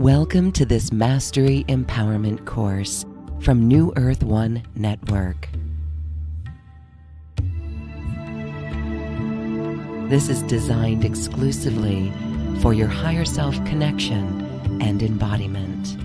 Welcome to this Mastery Empowerment course from New Earth One Network. This is designed exclusively for your higher self connection and embodiment.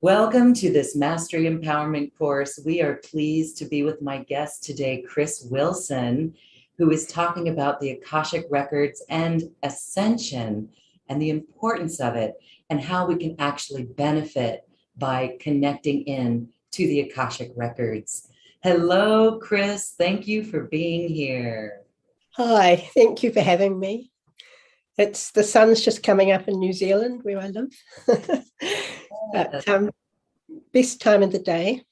Welcome to this Mastery Empowerment course. We are pleased to be with my guest today, Chris Wilson, who is talking about the Akashic Records and Ascension and the importance of it and how we can actually benefit by connecting in to the Akashic Records. Hello, Chris. Thank you for being here. Hi, thank you for having me. The sun's just coming up in New Zealand where I live. But best time of the day.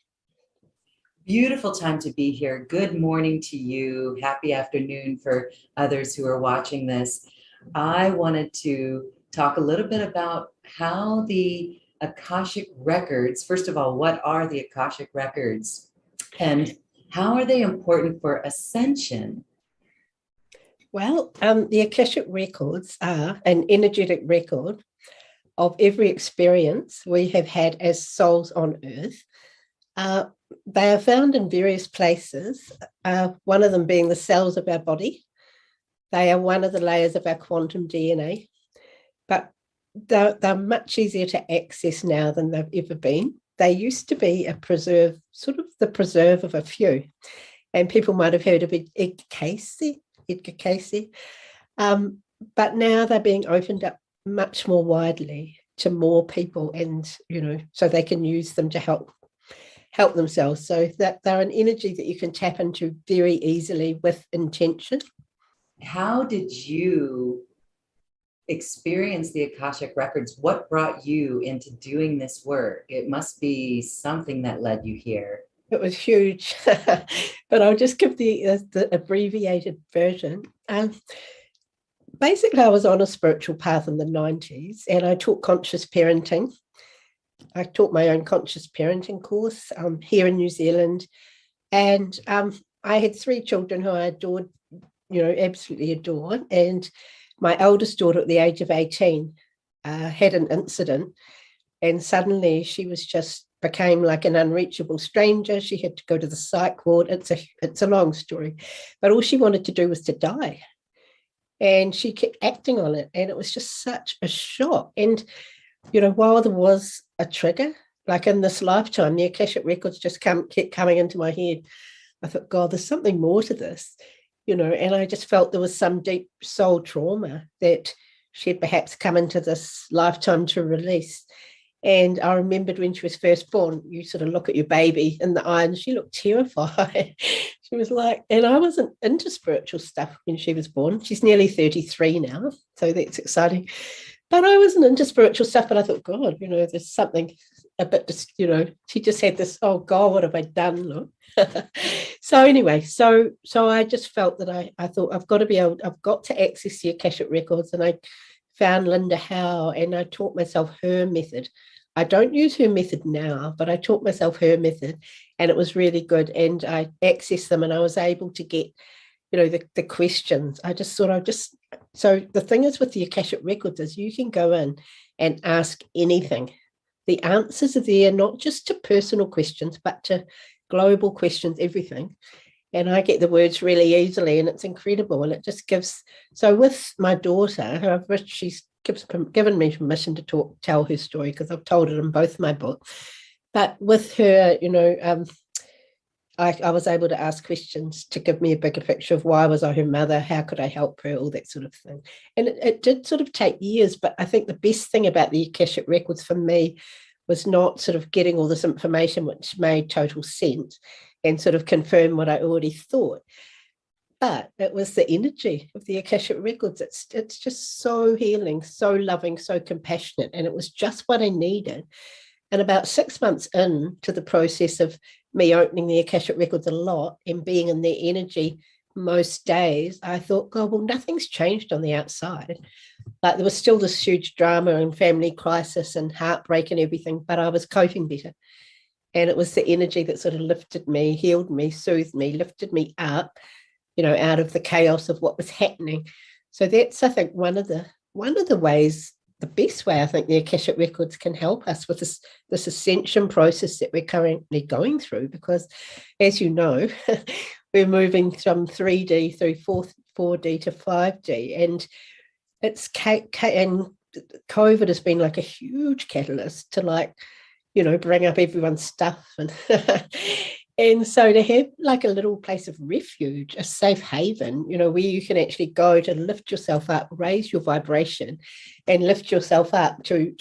Beautiful time to be here. Good morning to you. Happy afternoon for others who are watching this. I wanted to talk a little bit about how the Akashic Records, first of all, what are the Akashic Records and how are they important for Ascension? Well, the Akashic Records are an energetic record of every experience we have had as souls on Earth. They are found in various places, one of them being the cells of our body. They are one of the layers of our quantum DNA, but they're much easier to access now than they've ever been. They used to be a preserve, sort of the preserve of a few, and people might have heard of Edgar Cayce, but now they're being opened up much more widely to more people, and so they can use them to help themselves, so that they're an energy that you can tap into very easily with intention. How did you experience the Akashic Records? What brought you into doing this work? It must be something that led you here. It was huge, but I'll just give the abbreviated version. Basically, I was on a spiritual path in the 90s, and I taught conscious parenting. I taught my own conscious parenting course here in New Zealand, and I had 3 children who I adored, absolutely adored. And my eldest daughter, at the age of 18, had an incident, and suddenly she became like an unreachable stranger. She had to go to the psych ward. It's a long story, but all she wanted to do was to die. And she kept acting on it. And it was just such a shock. And, while there was a trigger, like in this lifetime, the Akashic Records just kept coming into my head. I thought, God, there's something more to this, and I just felt there was some deep soul trauma that she had perhaps come into this lifetime to release. And I remembered when she was first born, you sort of look at your baby in the eye and she looked terrified. She was like, and I wasn't into spiritual stuff when she was born. She's nearly 33 now, so that's exciting. But I wasn't into spiritual stuff, but I thought, God, there's something a bit, she just had this, oh God, what have I done? Look. So anyway, so I just felt that I thought I've got to access the Akashic Records, and I found Linda Howe, and I taught myself her method. I don't use her method now, but I taught myself her method, and it was really good. And I accessed them, and I was able to get, the questions. So the thing is with the Akashic Records is you can go in and ask anything. The answers are there, not just to personal questions, but to global questions, everything. And I get the words really easily, and it's incredible. And it just gives, so with my daughter, she's given me permission to tell her story, because I've told it in both my books. But with her, I was able to ask questions to give me a bigger picture of why was I her mother, how could I help her, all that sort of thing. And it did sort of take years, but I think the best thing about the Akashic Records for me was not sort of getting all this information which made total sense and sort of confirm what I already thought. But it was the energy of the Akashic Records. It's just so healing, so loving, so compassionate. And it was just what I needed. And about 6 months into the process of me opening the Akashic Records a lot and being in their energy most days, I thought, God, well, nothing's changed on the outside. Like there was still this huge drama and family crisis and heartbreak and everything, but I was coping better. And it was the energy that sort of lifted me, healed me, soothed me, lifted me up, out of the chaos of what was happening. So that's, I think, one of the ways, the best way I think the Akashic Records can help us with this ascension process that we're currently going through, because as you know, we're moving from 3D through 4D to 5D, and and COVID has been like a huge catalyst to bring up everyone's stuff and and so to have like a little place of refuge, a safe haven, where you can actually go to lift yourself up, raise your vibration and lift yourself up to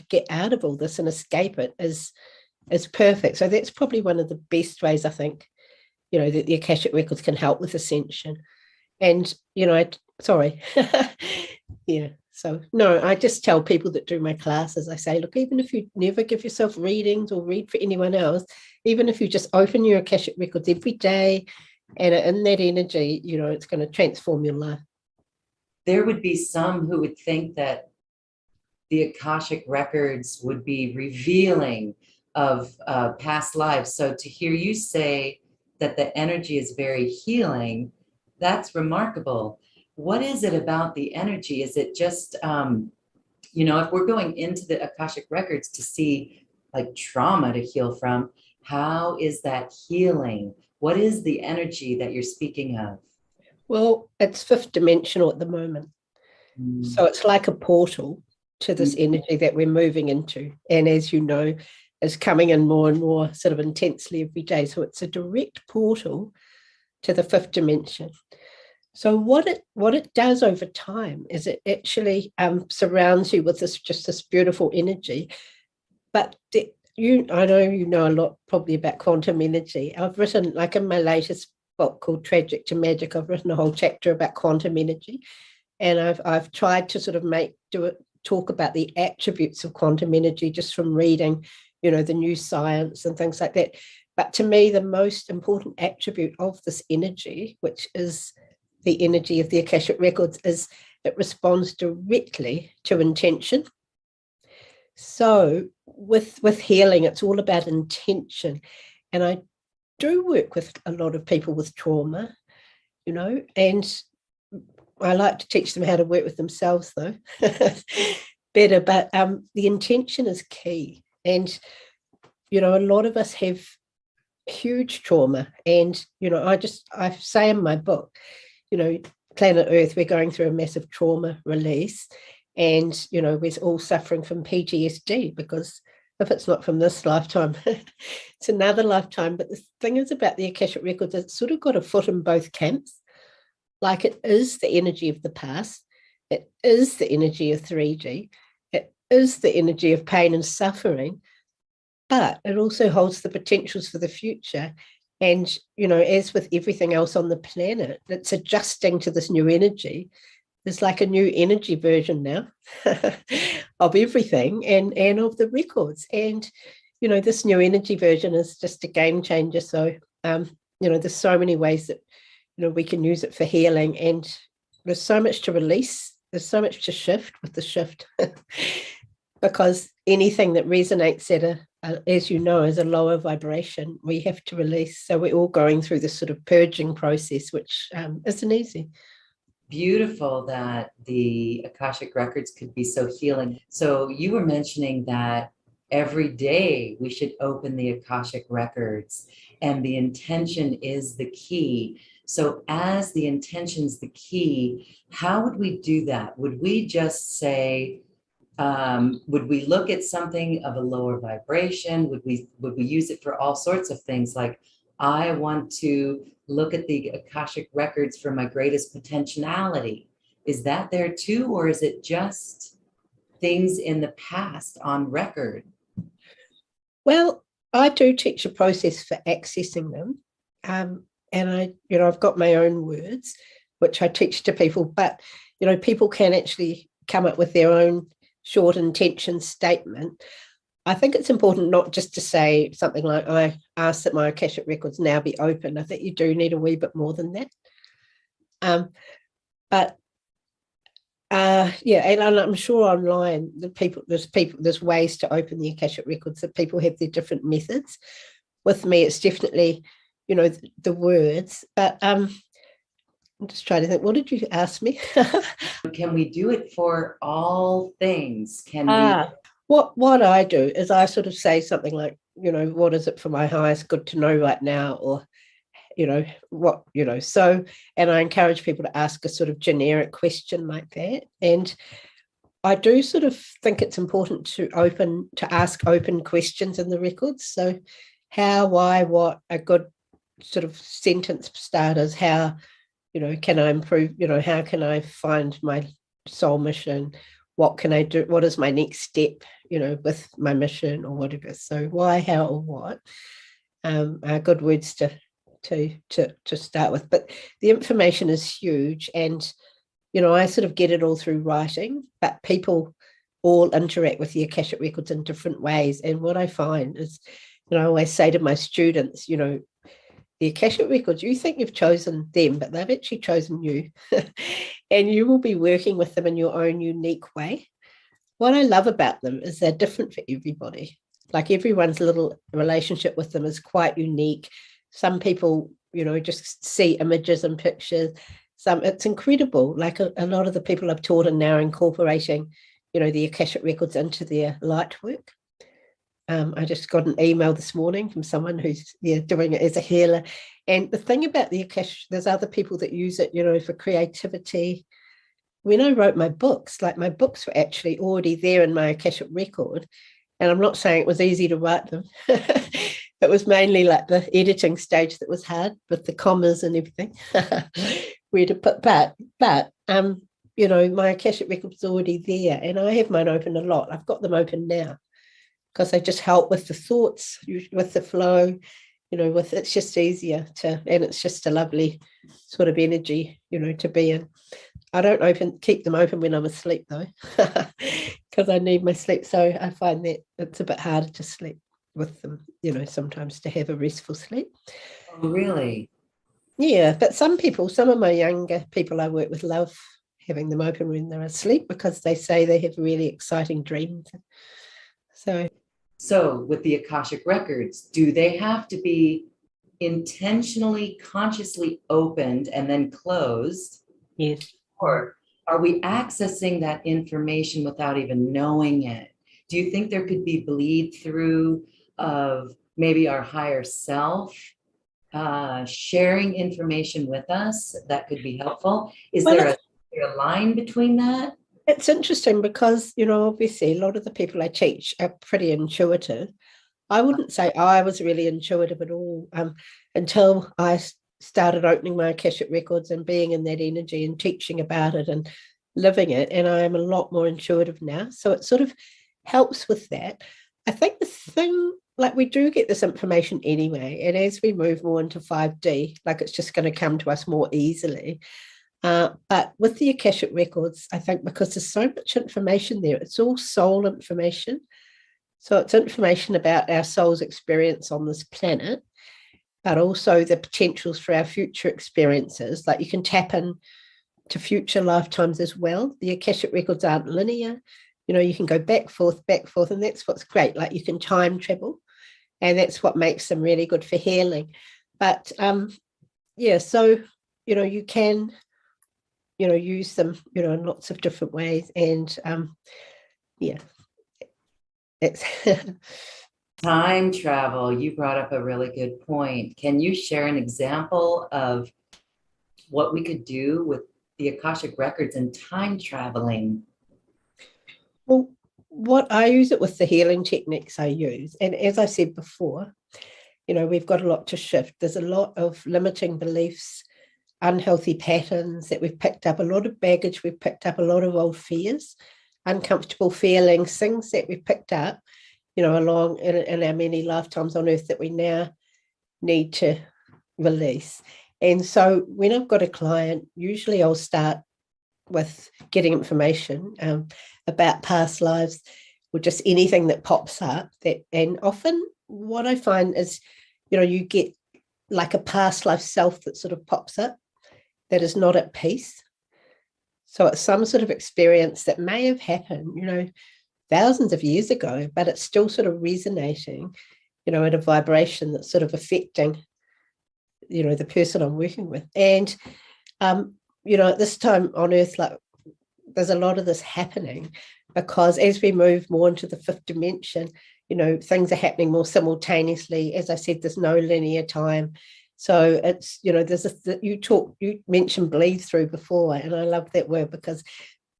get out of all this and escape it is perfect. So that's probably one of the best ways I think, that the Akashic Records can help with ascension. And, sorry. Yeah. So, no, I just tell people that do my classes, I say, look, even if you never give yourself readings or read for anyone else, even if you just open your Akashic Records every day and in that energy, it's going to transform your life. There would be some who would think that the Akashic Records would be revealing of past lives. So to hear you say that the energy is very healing, that's remarkable. What is it about the energy? Is it just, if we're going into the Akashic Records to see like trauma to heal from, how is that healing? What is the energy that you're speaking of? Well, it's fifth dimensional at the moment. So it's like a portal to this energy that we're moving into. And as you know, is coming in more and more sort of intensely every day. So it's a direct portal to the fifth dimension. So what it does over time is it actually surrounds you with this beautiful energy. But I know you know a lot probably about quantum energy. I've written, like in my latest book called Tragic to Magic, I've written a whole chapter about quantum energy, and I've tried to sort of talk about the attributes of quantum energy just from reading, the new science and things like that. But to me, the most important attribute of this energy, which is the energy of the Akashic Records, is it responds directly to intention. So with healing, it's all about intention. And I do work with a lot of people with trauma, and I like to teach them how to work with themselves, though, better. But the intention is key. And, a lot of us have huge trauma. And, I say in my book, planet Earth, we're going through a massive trauma release. And, we're all suffering from PTSD, because if it's not from this lifetime, it's another lifetime. But the thing is about the Akashic Records, it's sort of got a foot in both camps. Like it is the energy of the past. It is the energy of 3D. It is the energy of pain and suffering. But it also holds the potentials for the future. And, as with everything else on the planet, it's adjusting to this new energy. There's like a new energy version now of everything and of the records. And, this new energy version is just a game changer. So, there's so many ways that, we can use it for healing, and there's so much to release. There's so much to shift with the shift because anything that resonates at as you know, is a lower vibration, we have to release. So we're all going through this sort of purging process, which isn't easy. Beautiful that the Akashic Records could be so healing. So you were mentioning that every day we should open the Akashic Records, and the intention is the key. So as the intention's the key, how would we do that? Would we just say, would we look at something of a lower vibration? Would we use it for all sorts of things like I want to look at the Akashic records for my greatest potentiality. Is that there too, or is it just things in the past on record? Well, I do teach a process for accessing them. And I've got my own words, which I teach to people, but, people can actually come up with their own short intention statement. I think it's important not just to say something like, I ask that my Akashic records now be open. I think you do need a wee bit more than that. But and I'm sure online there's ways to open the Akashic records, that people have their different methods. With me, it's definitely, the words. But I'm just trying to think, what did you ask me? Can we do it for all things? Can we? What I do is I sort of say something like, what is it for my highest good to know right now? Or, so, and I encourage people to ask a sort of generic question like that. And I do sort of think it's important to ask open questions in the records. So how, why, what, a good sort of sentence starters, how, can I improve, how can I find my soul mission? What can I do? What is my next step, with my mission or whatever? So why, how, or what are good words to start with. But the information is huge, and I sort of get it all through writing, but people all interact with the Akashic records in different ways. And what I find is, I always say to my students, the Akashic records, you think you've chosen them, but they've actually chosen you. And you will be working with them in your own unique way. What I love about them is they're different for everybody. Like, everyone's little relationship with them is quite unique. Some people, just see images and pictures. It's incredible. Like a lot of the people I've taught are now incorporating, the Akashic records into their light work. I just got an email this morning from someone who's doing it as a healer. And the thing about the Akashic, there's other people that use it, for creativity. When I wrote my books, my books were actually already there in my Akashic record. And I'm not saying it was easy to write them. It was mainly like the editing stage that was hard, with the commas and everything, where to put. But my Akashic record was already there, and I have mine open a lot. I've got them open now because they just help with the thoughts, with the flow. It's just easier and it's just a lovely sort of energy, to be in. I don't keep them open when I'm asleep though, because I need my sleep. So I find that it's a bit harder to sleep with them, sometimes to have a restful sleep. Oh, really? Yeah, but some of my younger people I work with love having them open when they're asleep, because they say they have really exciting dreams. So with the Akashic records, do they have to be intentionally, consciously opened and then closed? Yes. Or are we accessing that information without even knowing it? Do you think there could be bleed through of maybe our higher self sharing information with us that could be helpful? Is there a line between that? It's interesting because, obviously a lot of the people I teach are pretty intuitive. I wouldn't say I was really intuitive at all until I started opening my Akashic records and being in that energy and teaching about it and living it. And I am a lot more intuitive now. So it sort of helps with that. I think the thing, we do get this information anyway. And as we move more into 5D, it's just going to come to us more easily. But with the Akashic records, I think because there's so much information there, it's all soul information. So it's information about our soul's experience on this planet, but also the potentials for our future experiences. You can tap in to future lifetimes as well. The Akashic records aren't linear. You can go back, forth, and that's what's great. You can time travel, and that's what makes them really good for healing. But so you can use them in lots of different ways. And it's time travel. You brought up a really good point. Can you share an example of what we could do with the Akashic records and time traveling? Well, what I use it with the healing techniques I use, and as I said before, we've got a lot to shift. There's a lot of limiting beliefs, unhealthy patterns that we've picked up, a lot of baggage we've picked up, a lot of old fears, uncomfortable feelings, things that we've picked up, along in our many lifetimes on earth that we now need to release. And so when I've got a client, usually I'll start with getting information about past lives or just anything that pops up. And often what I find is, you get like a past life self that sort of pops up that is not at peace. So it's some sort of experience that may have happened, thousands of years ago, but it's still sort of resonating, at a vibration that's sort of affecting, the person I'm working with. And, at this time on earth, like there's a lot of this happening because as we move more into the fifth dimension, things are happening more simultaneously. As I said, there's no linear time. So it's, you mentioned bleed through before, and I love that word because,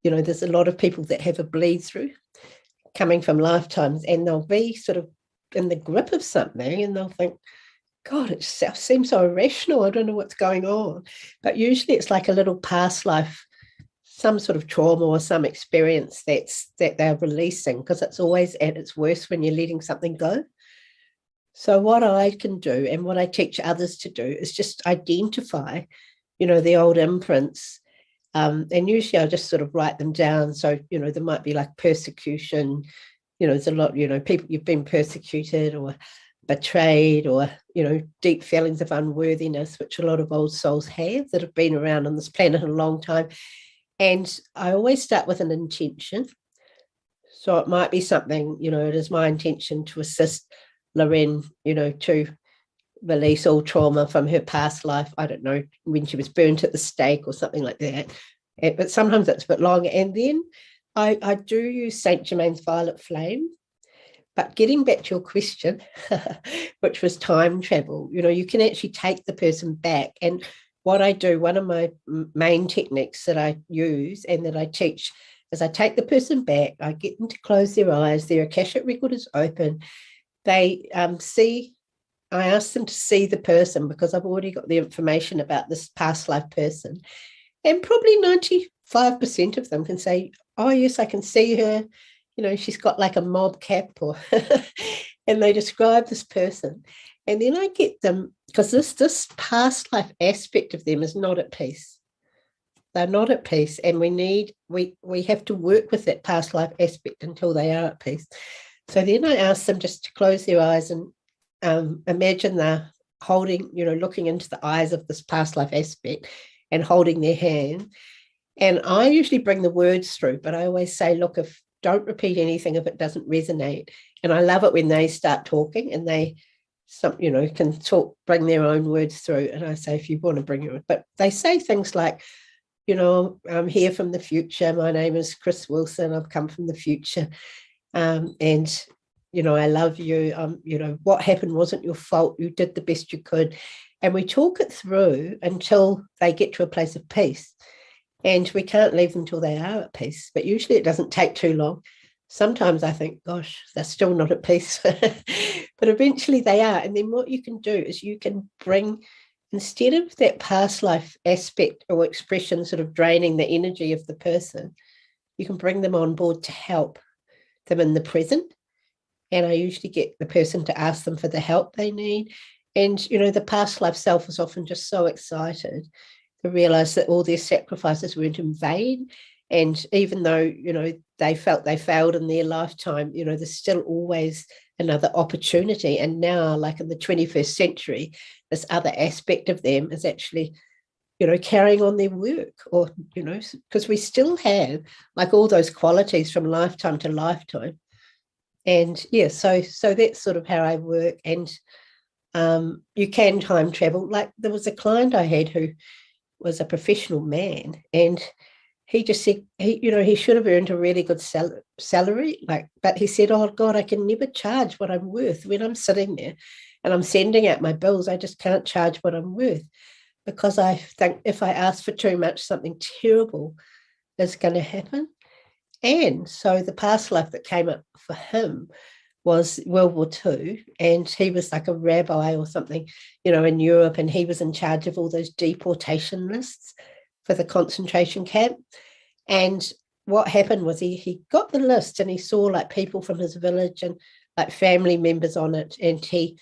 there's a lot of people that have a bleed through coming from lifetimes, and they'll be sort of in the grip of something and they'll think, God, it seems so irrational. I don't know what's going on. But usually it's like a little past life, some sort of trauma or some experience that they're releasing, because it's always at its worst when you're letting something go. So what I can do and what I teach others to do is just identify, the old imprints. And usually I just sort of write them down. So, there might be like persecution, there's a lot, people you've been persecuted or betrayed or, deep feelings of unworthiness, which a lot of old souls have that have been around on this planet a long time. And I always start with an intention. So it might be something, it is my intention to assist Lorraine, to release all trauma from her past life. I don't know, when she was burnt at the stake or something like that. But sometimes it's a bit long. And then I do use Saint Germain's violet flame. But getting back to your question, which was time travel, you can actually take the person back. And what I do, one of my main techniques that I use and that I teach is I take the person back, I get them to close their eyes, their Akashic record is open. They I ask them to see the person because I've already got the information about this past life person. And probably 95% of them can say, oh, yes, I can see her. She's got like a mob cap or and they describe this person. And then I get them, because this past life aspect of them is not at peace. They're not at peace. And we have to work with that past life aspect until they are at peace. So then I ask them just to close their eyes and imagine they're holding, looking into the eyes of this past life aspect and holding their hand. And I usually bring the words through, but I always say, look, don't repeat anything if it doesn't resonate. And I love it when they start talking and they, can talk, bring their own words through. And I say, if you want to bring your, but they say things like, I'm here from the future. My name is Chris Wilson. I've come from the future. And, I love you. What happened wasn't your fault. You did the best you could. And we talk it through until they get to a place of peace. And we can't leave them until they are at peace. But usually it doesn't take too long. Sometimes I think, gosh, they're still not at peace. But eventually they are. And then what you can do is you can bring, instead of that past life aspect or expression sort of draining the energy of the person, you can bring them on board to help them in the present. And I usually get the person to ask them for the help they need. And, the past life self is often just so excited to realize that all their sacrifices weren't in vain. And even though, they felt they failed in their lifetime, there's still always another opportunity. And now, like in the 21st century, this other aspect of them is actually, carrying on their work or, because we still have like all those qualities from lifetime to lifetime. And yeah, so that's sort of how I work. And you can time travel. Like there was a client I had who was a professional man, and he just said he should have earned a really good salary, but he said, oh God, I can never charge what I'm worth. When I'm sitting there and I'm sending out my bills, I just can't charge what I'm worth, because I think if I ask for too much, something terrible is going to happen. And so the past life that came up for him was World War II, and he was like a rabbi or something, in Europe, and he was in charge of all those deportation lists for the concentration camp. And what happened was he got the list, and he saw like people from his village and like family members on it, and he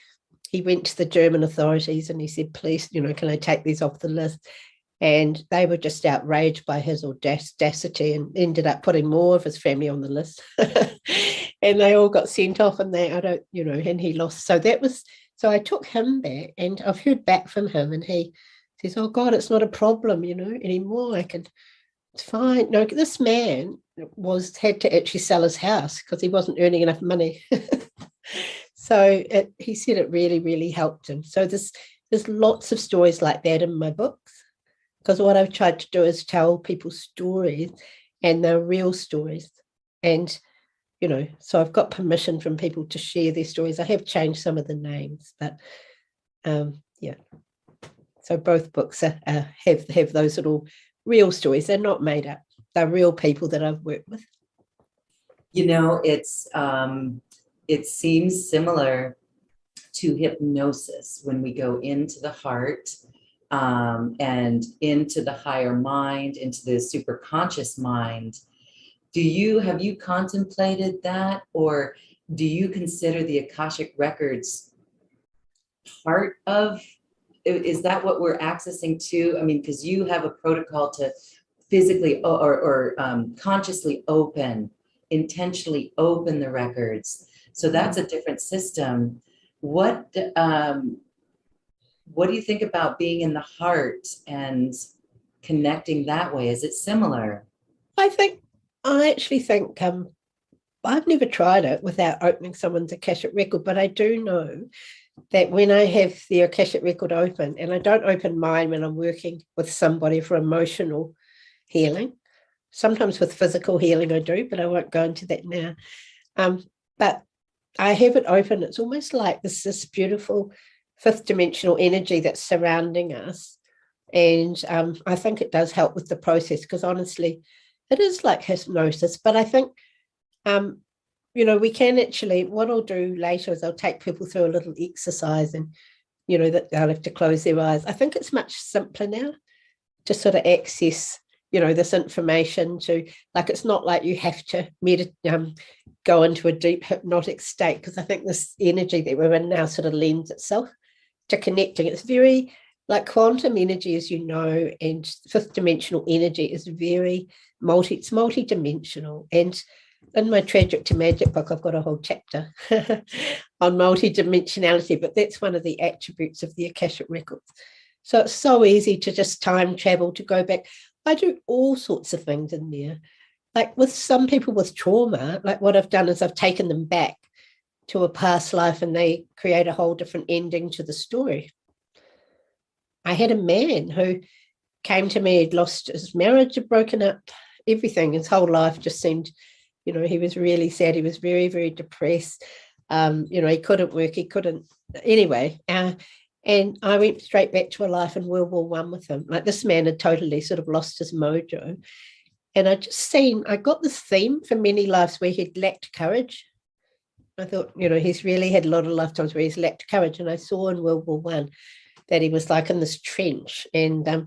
went to the German authorities and he said, please, can I take these off the list? And they were just outraged by his audacity and ended up putting more of his family on the list. And they all got sent off, and and he lost. So I took him back, and I've heard back from him, and he says, oh God, it's not a problem, anymore. It's fine. No, this man had to actually sell his house because he wasn't earning enough money. So he said it really, really helped him. So there's lots of stories like that in my books, because what I've tried to do is tell people stories, and they're real stories. And, so I've got permission from people to share their stories. I have changed some of the names, but yeah. So both books have those little real stories. They're not made up. They're real people that I've worked with. It seems similar to hypnosis when we go into the heart and into the higher mind, into the superconscious mind. Have you contemplated that, or do you consider the Akashic Records part of, is that what we're accessing too? I mean, because you have a protocol to physically or consciously intentionally open the records. So that's a different system. What do you think about being in the heart and connecting that way? Is it similar? I actually think I've never tried it without opening someone's Akashic record, but I do know that when I have the Akashic record open, and I don't open mine when I'm working with somebody for emotional healing, sometimes with physical healing I do, but I won't go into that now. But I have it open. It's almost like this beautiful fifth dimensional energy that's surrounding us. And I think it does help with the process, because honestly, it is like hypnosis. But I think, we can actually, what I'll do later is I'll take people through a little exercise, and, that they'll have to close their eyes. I think it's much simpler now to sort of access, this information it's not like you have to go into a deep hypnotic state, because I think this energy that we're in now sort of lends itself to connecting. It's very like quantum energy, as you know, and fifth dimensional energy is very it's multi-dimensional. And in my Tragic to Magic book, I've got a whole chapter on multi-dimensionality, but that's one of the attributes of the Akashic Records. So it's so easy to just time travel, to go back. I do all sorts of things in there. Like with some people with trauma, like what I've done is I've taken them back to a past life, and they create a whole different ending to the story. I had a man who came to me, he'd lost his marriage, had broken up, everything. His whole life just seemed, he was really sad. He was very, very depressed. He couldn't work. He couldn't. Anyway, and I went straight back to a life in World War I with him. Like, this man had totally sort of lost his mojo. And I got this theme for many lives where he'd lacked courage. I thought, he's really had a lot of lifetimes where he's lacked courage. And I saw in World War I that he was like in this trench, and the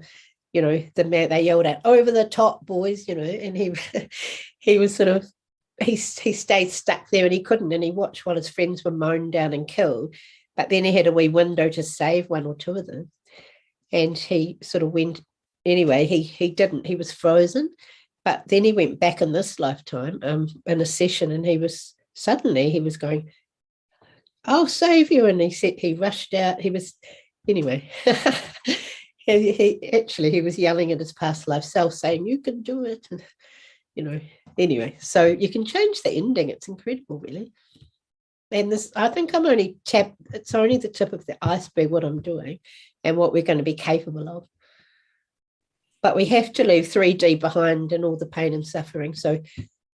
man, they yelled out, "Over the top, boys," and he was sort of, he stayed stuck there, and he couldn't, and he watched while his friends were mown down and killed. But then he had a wee window to save one or two of them, and he sort of went anyway. He didn't. He was frozen, but then he went back in this lifetime in a session, and he was going, "I'll save you," and he rushed out. He was anyway. he was yelling at his past life self, saying, "You can do it," and anyway. So you can change the ending. It's incredible, really. And this, I think it's only the tip of the iceberg, what I'm doing and what we're going to be capable of. But we have to leave 3D behind and all the pain and suffering. So,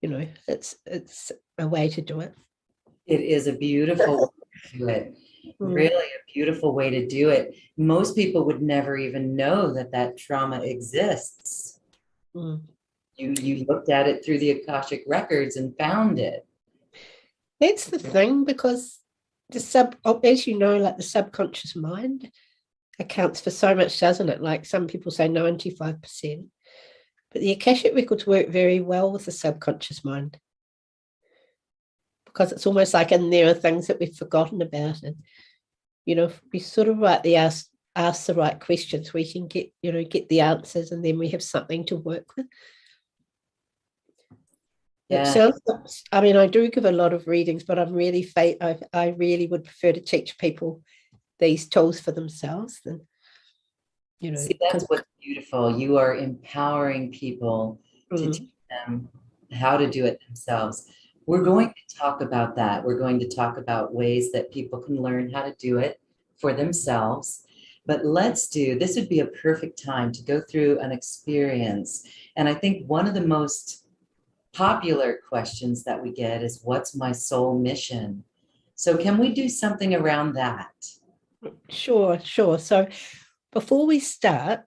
it's a way to do it. It is a beautiful way to do it. Really a beautiful way to do it. Most people would never even know that trauma exists. You looked at it through the Akashic Records and found it. That's the thing, because as you know, like the subconscious mind accounts for so much, doesn't it? Like some people say 95%, but the Akashic records work very well with the subconscious mind, because it's almost like in there are things that we've forgotten about. And, if we sort of rightly ask the right questions, we can get the answers, and then we have something to work with. It Yeah. sounds, I mean, I do give a lot of readings, but I'm really, I really would prefer to teach people these tools for themselves than, See, that's what's beautiful. You are empowering people to teach them how to do it themselves. We're going to talk about that. We're going to talk about ways that people can learn how to do it for themselves. But this would be a perfect time to go through an experience. And I think one of the most popular questions that we get is, what's my soul mission? So can we do something around that? Sure. So before we start,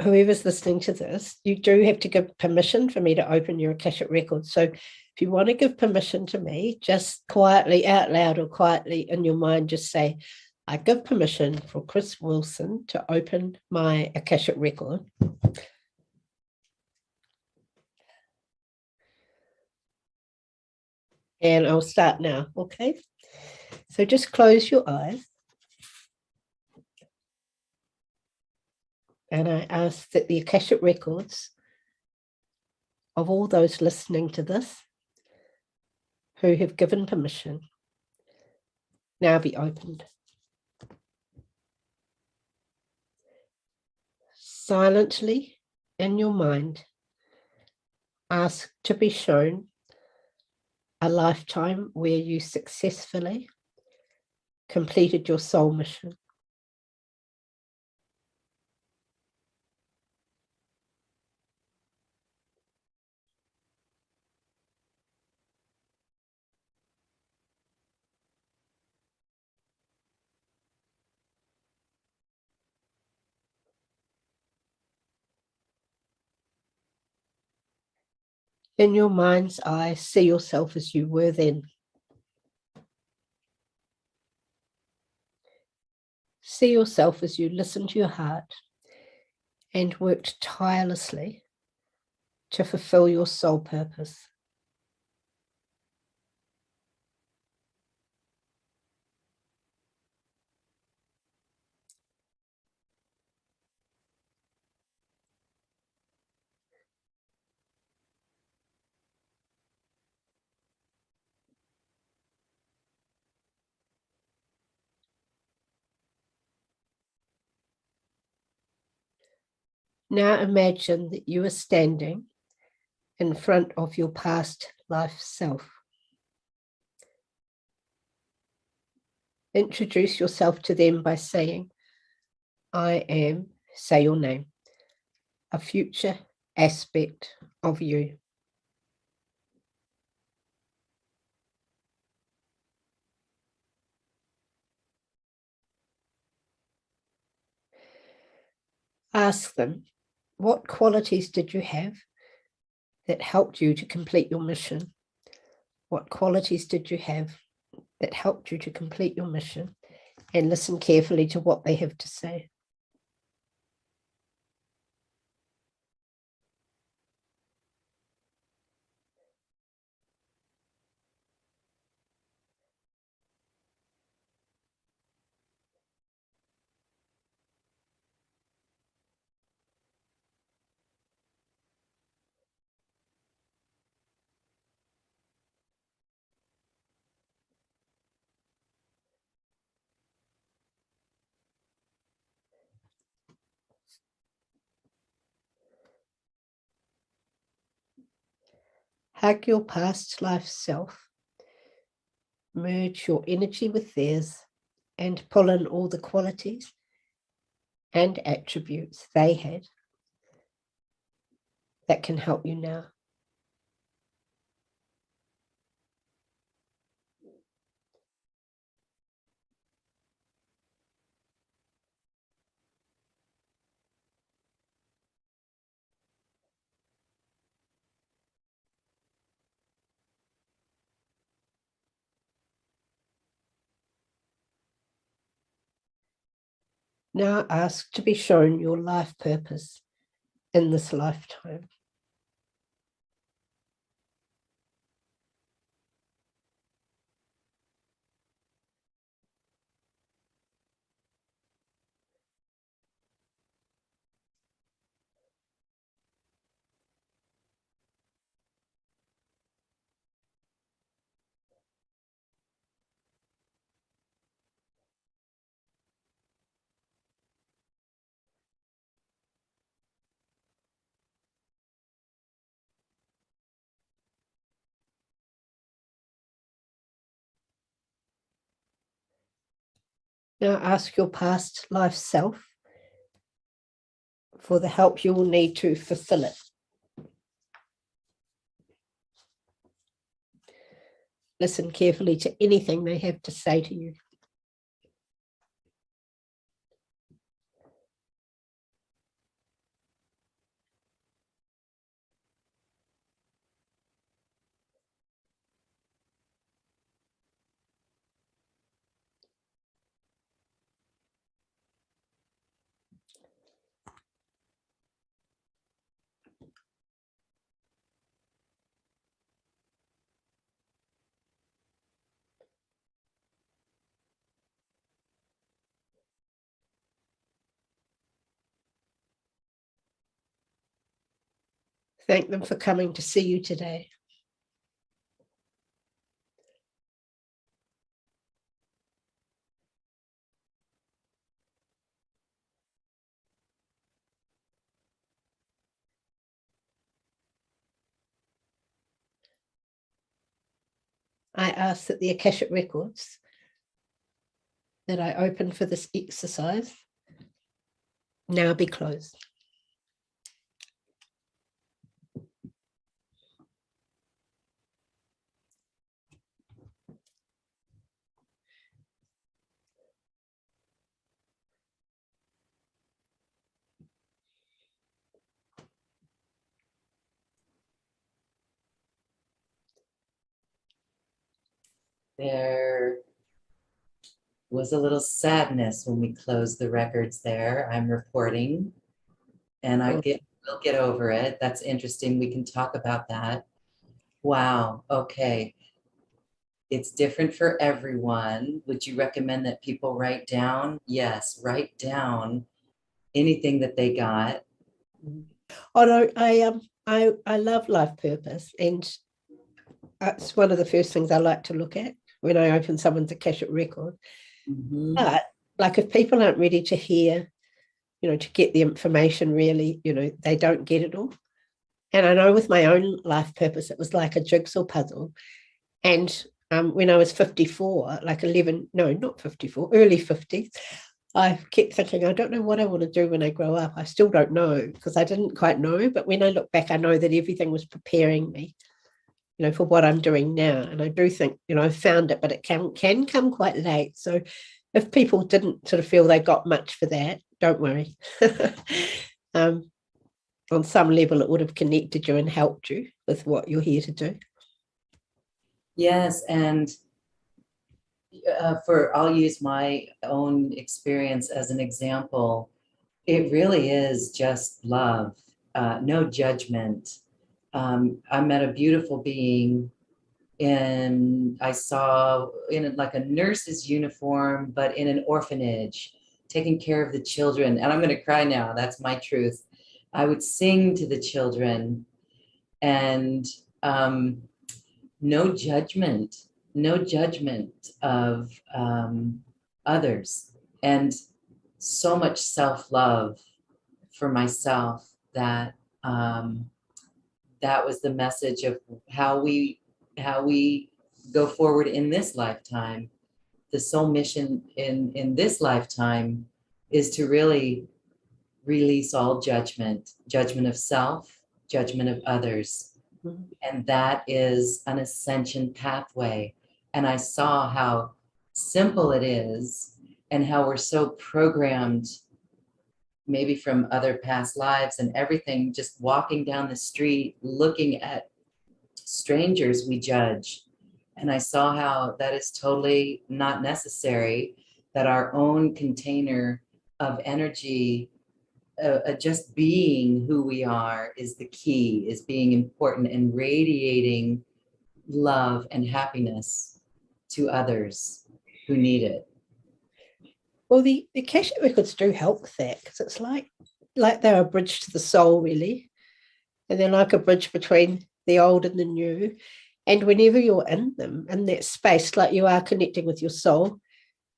whoever's listening to this, you do have to give permission for me to open your Akashic records. So if you want to give permission to me, just quietly out loud or quietly in your mind, just say, I give permission for Chris Wilson to open my Akashic record. And I'll start now, okay? So just close your eyes. And I ask that the Akashic records of all those listening to this who have given permission now be opened. Silently in your mind, ask to be shown a lifetime where you successfully completed your soul mission. In your mind's eye, see yourself as you were then. See yourself as you listened to your heart and worked tirelessly to fulfill your soul purpose. Now imagine that you are standing in front of your past life self. Introduce yourself to them by saying, I am, say your name, a future aspect of you. Ask them, what qualities did you have that helped you to complete your mission? What qualities did you have that helped you to complete your mission? And listen carefully to what they have to say. Hug your past life self. Merge your energy with theirs and pull in all the qualities and attributes they had that can help you now. Now ask to be shown your life purpose in this lifetime. Now ask your past life self for the help you will need to fulfill it. Listen carefully to anything they have to say to you. Thank them for coming to see you today. I ask that the Akashic Records that I opened for this exercise now be closed. There was a little sadness when we closed the records there, I'm reporting, and we'll get over it. That's interesting. We can talk about that. Wow. Okay. It's different for everyone. Would you recommend that people write down? Yes, write down anything that they got. Although I love life purpose, and that's one of the first things I like to look at when I open someone's Akashic record. Mhm. But like, if people aren't ready to hear, to get the information, really, they don't get it all. And I know with my own life purpose, it was like a jigsaw puzzle. And when I was 54, like 11, no, not 54, early 50s, I kept thinking, I don't know what I want to do when I grow up. I still don't know, because I didn't quite know. But when I look back, I know that everything was preparing me, for what I'm doing now. And I do think, I found it, but it can come quite late. So if people didn't sort of feel they got much for that, don't worry. On some level, it would have connected you and helped you with what you're here to do. Yes, and I'll use my own experience as an example. It really is just love, no judgment. I met a beautiful being, and I saw in like a nurse's uniform, but in an orphanage, taking care of the children. And I'm going to cry now. That's my truth. I would sing to the children, and no judgment, no judgment of others, and so much self-love for myself that that was the message of how we go forward in this lifetime. The soul mission in this lifetime is to really release all judgment, judgment of self, judgment of others. Mhm. And that is an ascension pathway. And I saw how simple it is, and how we're so programmed, maybe from other past lives and everything, just walking down the street, looking at strangers, we judge. And I saw how that is totally not necessary, that our own container of energy, just being who we are is the key, is being important and radiating love and happiness to others who need it. Well, the Akashic Records do help with that, because it's like they're a bridge to the soul, really. And they're like a bridge between the old and the new. And whenever you're in them, in that space, like you are connecting with your soul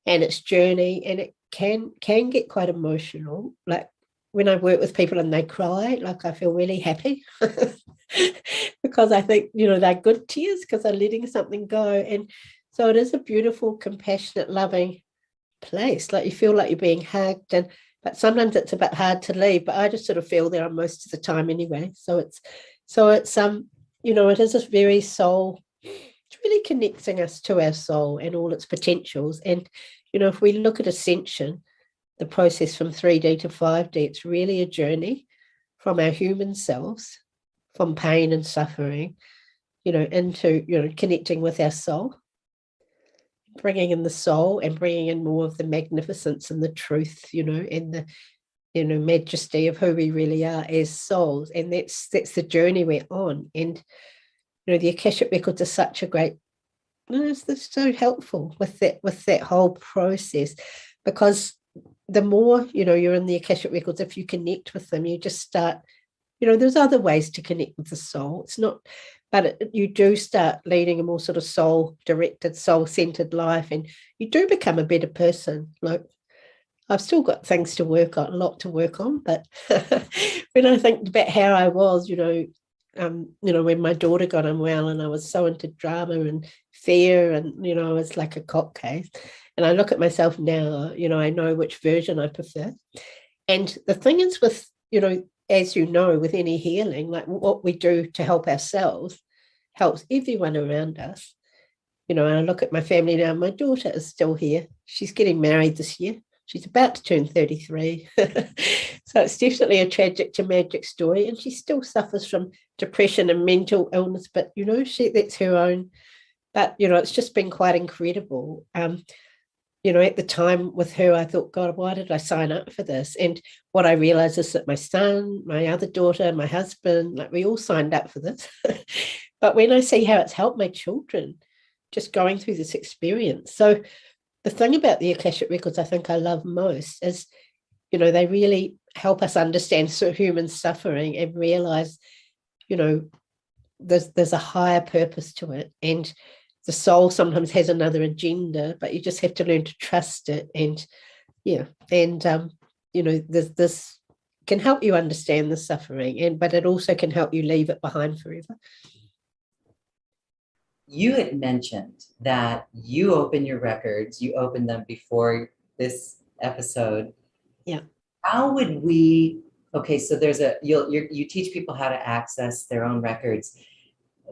and its journey, and it can get quite emotional. Like when I work with people and they cry, like I feel really happy because I think, they're good tears because they're letting something go. And so it is a beautiful, compassionate, loving place. Like you feel like you're being hugged, but sometimes it's a bit hard to leave. But I just sort of feel there most of the time anyway. So it's it is a very soul. It's really connecting us to our soul and all its potentials. And if we look at Ascension, the process from 3D to 5D, it's really a journey from our human selves, from pain and suffering, into connecting with our soul, bringing in the soul and bringing in more of the magnificence and the truth, and the majesty of who we really are as souls. And that's the journey we're on. And the Akashic Records are such a great, they're so helpful with that whole process, because the more you're in the Akashic Records, if you connect with them, you just start, there's other ways to connect with the soul. It's not, but you do start leading a more sort of soul-directed, soul-centered life, and you do become a better person. Like, I've still got things to work on, a lot to work on, but when I think about how I was, when my daughter got unwell and I was so into drama and fear, and I was like a cop case, and I look at myself now, I know which version I prefer. And the thing is with, as with any healing, like what we do to help ourselves helps everyone around us. And I look at my family now, my daughter is still here. She's getting married this year. She's about to turn 33. So it's definitely a tragic to magic story. And she still suffers from depression and mental illness, but, that's her own. But, it's just been quite incredible. At the time with her, I thought, God, why did I sign up for this? And what I realized is that my son, my other daughter, my husband, like we all signed up for this. But when I see how it's helped my children just going through this experience. So the thing about the Akashic Records I think I love most is, they really help us understand human suffering and realize, there's a higher purpose to it. And the soul sometimes has another agenda, but you just have to learn to trust it. And this can help you understand the suffering, but it also can help you leave it behind forever. You had mentioned that you open your records, you opened them before this episode. Yeah. How would so you teach people how to access their own records.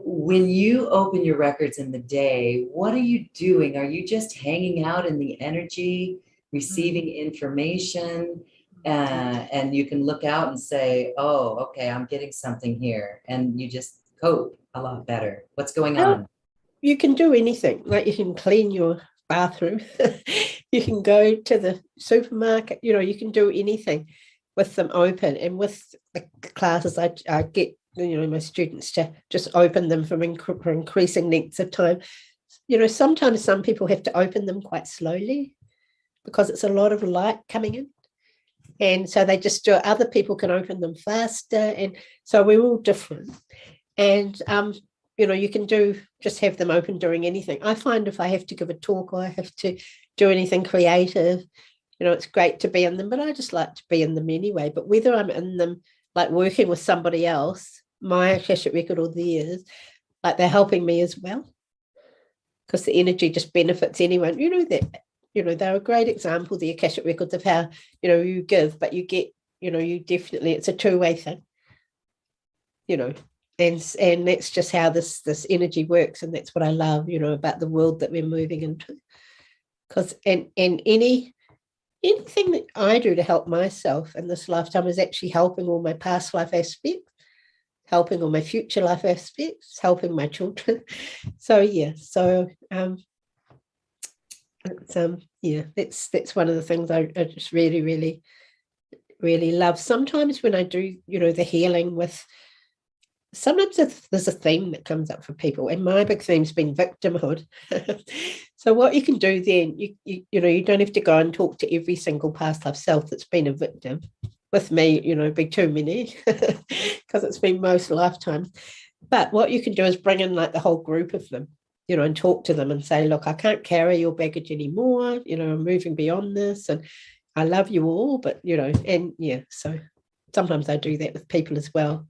When you open your records in the day, what are you doing? Are you just hanging out in the energy, receiving information, and you can look out and say, oh, okay, I'm getting something here, and you just cope a lot better? What's going on? You can do anything. Like you can clean your bathroom, you can go to the supermarket, you can do anything with them open. And with the classes, I get my students to just open them for increasing lengths of time. Sometimes some people have to open them quite slowly because it's a lot of light coming in, and so they just do it. Other people can open them faster, and so we're all different. And you can just have them open during anything. I find if I have to give a talk or I have to do anything creative, it's great to be in them, but I just like to be in them anyway. But whether I'm in them, like working with somebody else, my Akashic record or theirs, like they're helping me as well, because the energy just benefits anyone. They're a great example, the Akashic records, of how, you give, but you get, you definitely, it's a two-way thing, and that's just how this energy works. And that's what I love, about the world that we're moving into. Because anything that I do to help myself in this lifetime is actually helping all my past life aspects, helping all my future life aspects, helping my children. So It's, yeah, that's one of the things I just really, really, really love. Sometimes when I do, the healing with, sometimes there's a theme that comes up for people, and my big theme's been victimhood. So what you can do then, you don't have to go and talk to every single past life self that's been a victim. With me, be too many, because it's been most lifetimes. But what you can do is bring in like the whole group of them, and talk to them and say, look, I can't carry your baggage anymore. I'm moving beyond this, and I love you all, but and yeah, so sometimes I do that with people as well.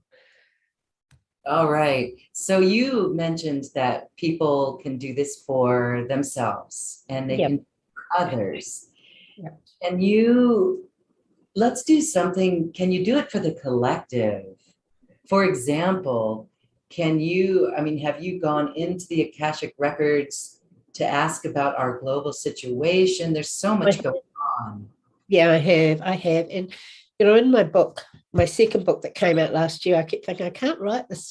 All right. So you mentioned that people can do this for themselves and they Yep. can do it for others. Yep. And let's do something. Can you do it for the collective? For example, have you gone into the Akashic Records to ask about our global situation? There's so much going on. Yeah, I have. And, in my book, my second book that came out last year, I kept thinking, I can't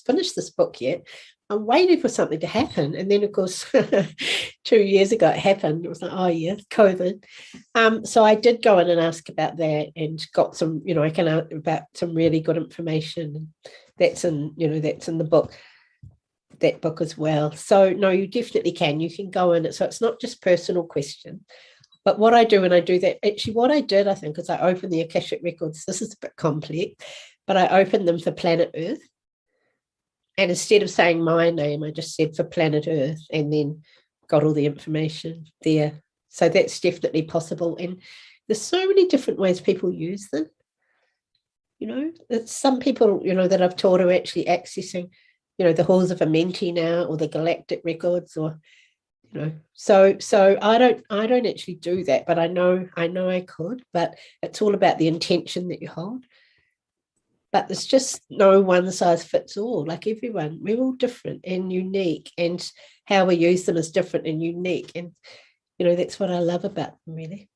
finish this book yet. I'm waiting for something to happen. And then, of course, 2 years ago, it happened. It was like, oh, yeah, COVID. So I did go in and ask about that and got some, I can about some really good information. That's in the book, that book as well. So, no, you definitely can. You can go in. So it's not just personal question. But what I do when I do that, actually what I did, I think, is I opened the Akashic Records. This is a bit complex, but I opened them for planet Earth. And instead of saying my name, I just said for planet Earth, and then got all the information there. So that's definitely possible. And there's so many different ways people use them. It's some people, that I've taught are actually accessing, the halls of Amenti now, or the galactic records, or so I don't actually do that, but I know I could, but it's all about the intention that you hold. But there's just no one size fits all. Like everyone, we're all different and unique, and how we use them is different and unique. And that's what I love about them, really.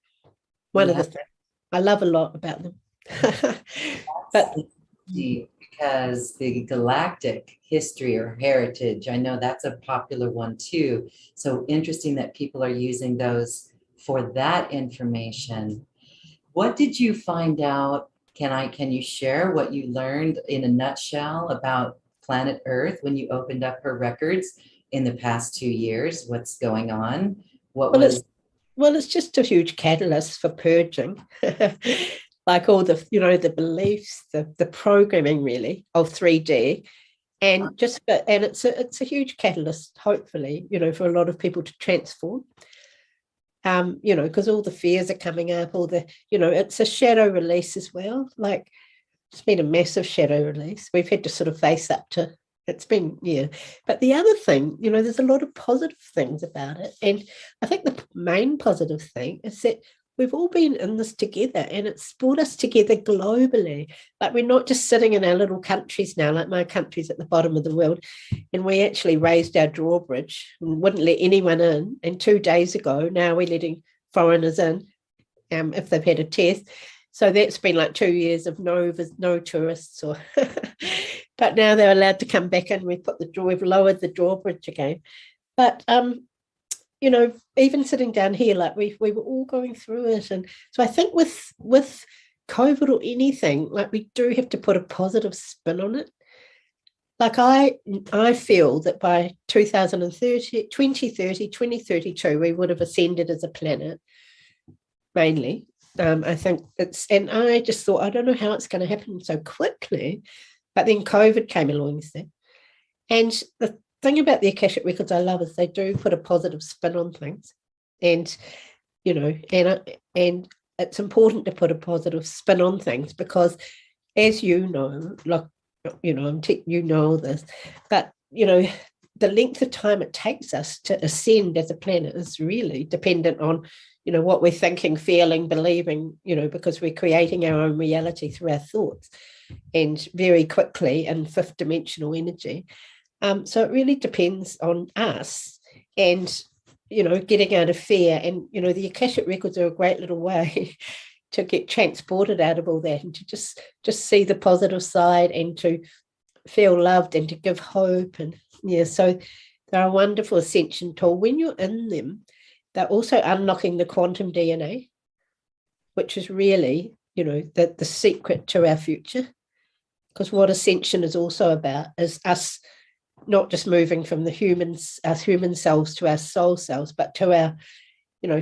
One of the things I love a lot about them. But because the galactic history or heritage, I know that's a popular one too. So interesting that people are using those for that information. What did you find out? Can you share what you learned in a nutshell about planet Earth when you opened up her records in the past 2 years? What's going on? It's just a huge catalyst for purging. Like all the the beliefs, the programming really of 3D, and it's a huge catalyst, hopefully, for a lot of people to transform. Because all the fears are coming up, all the it's a shadow release as well. Like it's been a massive shadow release. We've had to sort of face up to. It's been, yeah. But the other thing, there's a lot of positive things about it. And I think the main positive thing is that we've all been in this together, and it's brought us together globally. Like we're not just sitting in our little countries now, like my country's at the bottom of the world, and we actually raised our drawbridge and wouldn't let anyone in. And 2 days ago, now we're letting foreigners in if they've had a test. So that's been like 2 years of no tourists, or but now they're allowed to come back in. We've lowered the drawbridge again. But even sitting down here, like we were all going through it. And so I think with COVID or anything, like we do have to put a positive spin on it. Like I feel that by 2032, we would have ascended as a planet, mainly. I think and I just thought, I don't know how it's going to happen so quickly. But then COVID came along, and the thing about the Akashic Records I love is they do put a positive spin on things. And, and it's important to put a positive spin on things because, as you know, like, this, but, the length of time it takes us to ascend as a planet is really dependent on, what we're thinking, feeling, believing, because we're creating our own reality through our thoughts, and very quickly in fifth dimensional energy. So it really depends on us and, getting out of fear. And, the Akashic Records are a great little way to get transported out of all that and to just see the positive side and to feel loved and to give hope. And, so they're a wonderful ascension tool. When you're in them, they're also unlocking the quantum DNA, which is really, the secret to our future. Because what Ascension is also about is us not just moving from our human selves to our soul selves, but to our,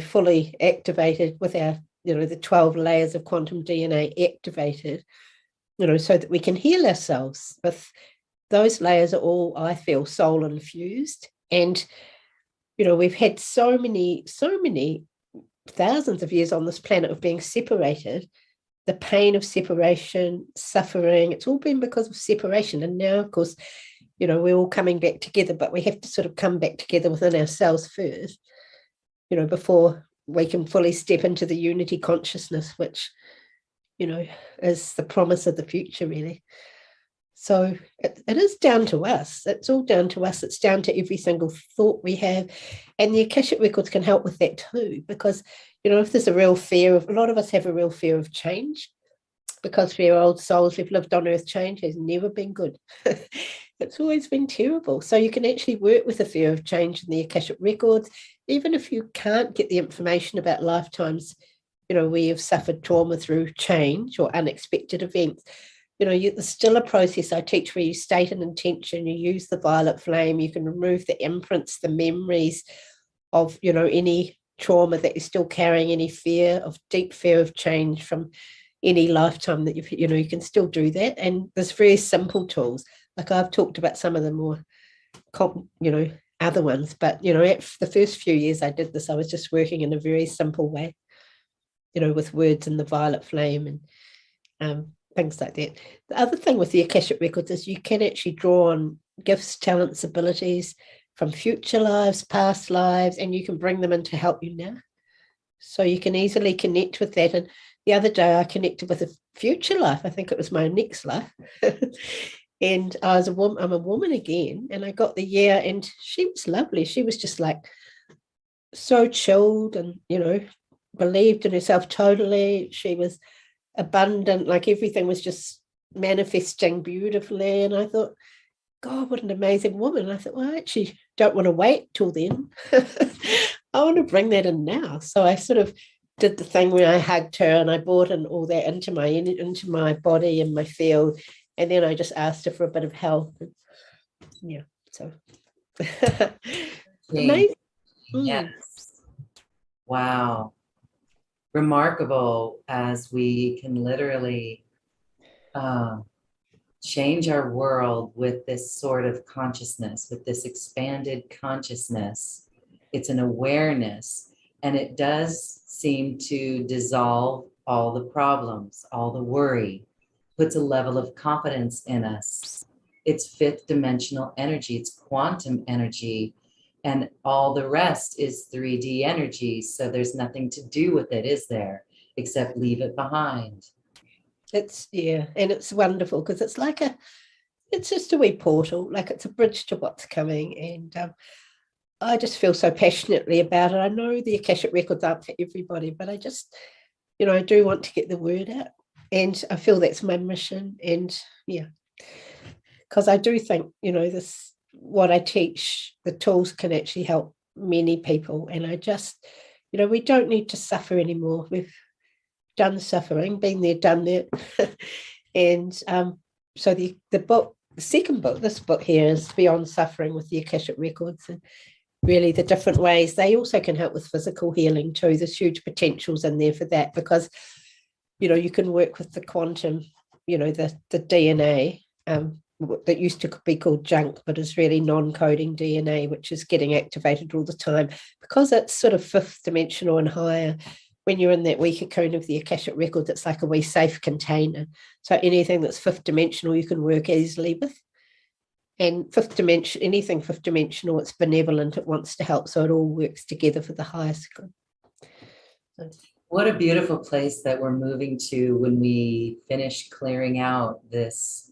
fully activated with our, the 12 layers of quantum DNA activated, so that we can heal ourselves. With those layers are all, I feel, soul infused. And, we've had so many thousands of years on this planet of being separated, the pain of separation, suffering, it's all been because of separation. And now, of course, we're all coming back together, but we have to sort of come back together within ourselves first, before we can fully step into the unity consciousness, which, is the promise of the future, really. So it is down to us. It's all down to us. It's down to every single thought we have. And the Akashic Records can help with that too, because, if there's a real fear a lot of us have a real fear of change, because we're old souls, we've lived on earth, change has never been good. It's always been terrible. So you can actually work with the fear of change in the Akashic Records, even if you can't get the information about lifetimes, where you've suffered trauma through change or unexpected events. There's still a process I teach where you state an intention, you use the violet flame, you can remove the imprints, the memories of, any trauma that you're still carrying, any deep fear of change from any lifetime that you can still do that. And there's very simple tools. Like I've talked about some of the more, other ones, but, the first few years I did this, I was just working in a very simple way, with words and the violet flame and things like that. The other thing with the Akashic Records is you can actually draw on gifts, talents, abilities from future lives, past lives, and you can bring them in to help you now. So you can easily connect with that. And the other day I connected with a future life. I think it was my next life. And I'm a woman again, and I got the year, and she was lovely. She was just like so chilled and, believed in herself totally. She was abundant, like everything was just manifesting beautifully. And I thought, God, what an amazing woman. And I thought, well, I actually don't want to wait till then. I want to bring that in now. So I sort of did the thing where I hugged her and I brought in all that into my body and my field. And then I just asked her for a bit of help. And, yeah, so amazing. Yes. Wow. Remarkable, as we can literally change our world with this sort of consciousness, with this expanded consciousness. It's an awareness, and it does seem to dissolve all the problems, all the worry, puts a level of confidence in us. It's fifth dimensional energy, it's quantum energy, and all the rest is 3D energy. So there's nothing to do with it, is there, except leave it behind. And it's wonderful because it's just a wee portal, like it's a bridge to what's coming. And I just feel so passionately about it. I know the Akashic Records aren't for everybody, but I just, I do want to get the word out. And I feel that's my mission. And yeah, because I do think, what I teach, the tools can actually help many people. And I just, we don't need to suffer anymore. We've done suffering, been there, done that. And so the book, the second book, this book here is Beyond Suffering with the Akashic Records, and really the different ways they also can help with physical healing too. There's huge potentials in there for that, because you can work with the quantum, the DNA that used to be called junk, but is really non-coding DNA, which is getting activated all the time because it's sort of fifth dimensional and higher. When you're in that wee cocoon of the Akashic Records, it's like a wee safe container. So anything that's fifth dimensional, you can work easily with. And anything fifth dimensional, it's benevolent, it wants to help. So it all works together for the highest good. What a beautiful place that we're moving to when we finish clearing out this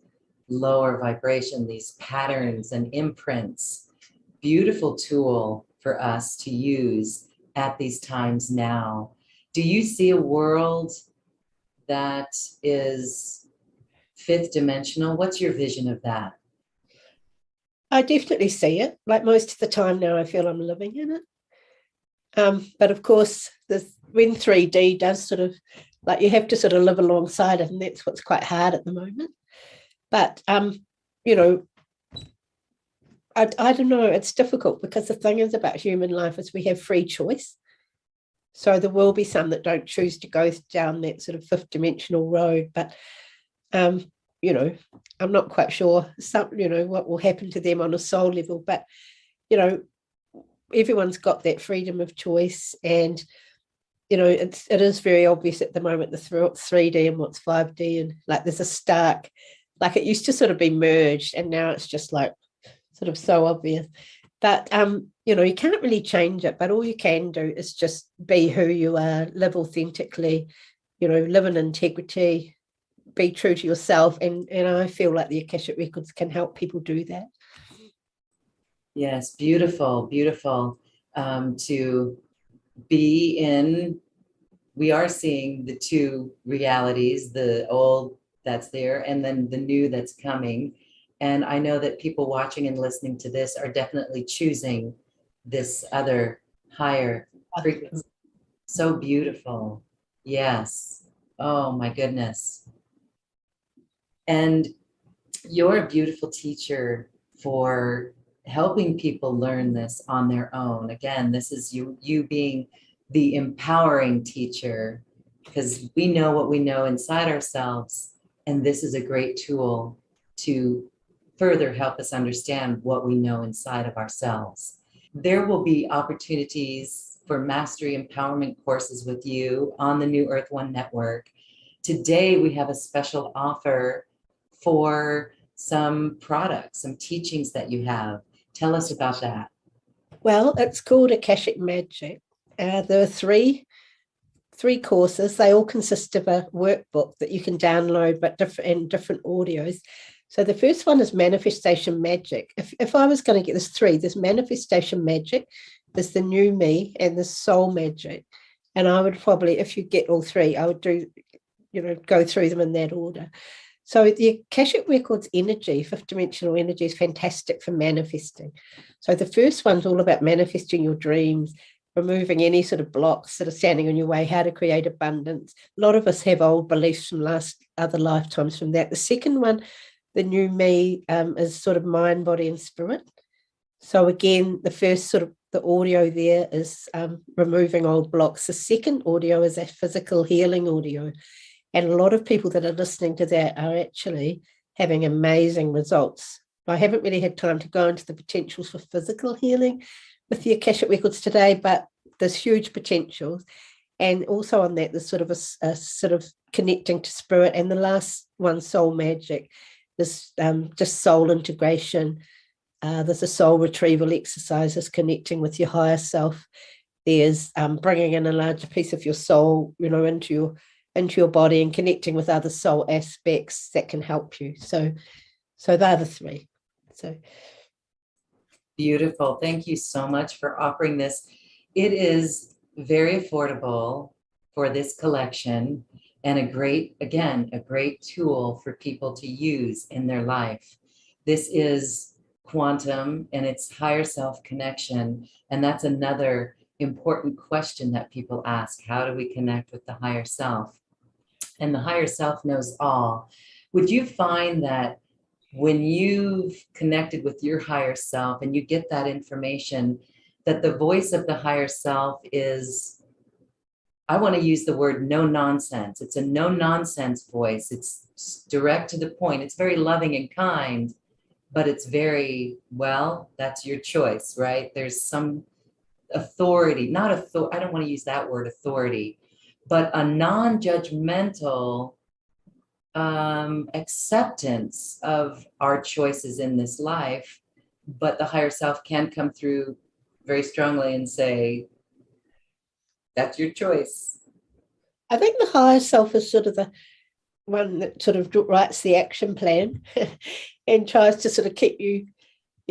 lower vibration, these patterns and imprints. Beautiful tool for us to use at these times now. Do you see a world that is fifth dimensional? What's your vision of that? I definitely see it. Like most of the time now, I feel I'm living in it. But of course, when 3D does sort of, like, you have to sort of live alongside it, and that's what's quite hard at the moment. But you know, I don't know, it's difficult, because the thing is about human life is we have free choice. So there will be some that don't choose to go down that sort of fifth dimensional road, but you know, I'm not quite sure what will happen to them on a soul level, but everyone's got that freedom of choice. And it is very obvious at the moment, the 3D and what's 5D, and like there's a stark, like it used to sort of be merged, and now it's just like sort of so obvious. But you can't really change it, but all you can do is just be who you are, live authentically, live in integrity, be true to yourself. And I feel like the Akashic Records can help people do that. Yes, beautiful, beautiful. To be in, we are seeing the two realities, the old that's there and then the new that's coming. And I know that people watching and listening to this are definitely choosing this other higher frequency. So beautiful. Yes. Oh my goodness. And you're a beautiful teacher for helping people learn this on their own. Again, this is you being the empowering teacher, because we know what we know inside ourselves, and this is a great tool to further help us understand what we know inside of ourselves. There will be opportunities for mastery empowerment courses with you on the New Earth One Network. Today, we have a special offer for some products, some teachings that you have. Tell us about that. Well, it's called Akashic Magic. There are three courses. They all consist of a workbook that you can download, but different audios. So the first one is Manifestation Magic. If I was going to get, there's Manifestation Magic, there's the New Me, and the Soul Magic. And I would probably, if you get all three, I would do, go through them in that order. So the Akashic Records energy, fifth dimensional energy, is fantastic for manifesting. So the first one's all about manifesting your dreams, removing any sort of blocks that are standing in your way, how to create abundance. A lot of us have old beliefs from other lifetimes from that. The second one, the New Me, is sort of mind, body, and spirit. So again, the first sort of the audio there is removing old blocks. The second audio is a physical healing audio. And a lot of people that are listening to that are actually having amazing results. I haven't really had time to go into the potentials for physical healing with the Akashic Records today, but there's huge potentials. And also on that, there's sort of a sort of connecting to spirit. And the last one, Soul Magic, there's just soul integration. There's a soul retrieval exercises, connecting with your higher self. There's bringing in a larger piece of your soul, into your body, and connecting with other soul aspects that can help you. So they're the three. So beautiful. Thank you so much for offering this. It is very affordable for this collection, and a great tool for people to use in their life. This is quantum and it's higher self connection. And that's another important question that people ask. How do we connect with the higher self? And the higher self knows all. Would you find that when you've connected with your higher self and you get that information, that the voice of the higher self is, I want to use the word no nonsense. It's a no nonsense voice. It's direct to the point. It's very loving and kind, but it's very, well, that's your choice, right? There's some authority, I don't want to use that word authority, but a non-judgmental acceptance of our choices in this life. But the higher self can come through very strongly and say, that's your choice. I think the higher self is sort of the one that sort of writes the action plan and tries to sort of keep you,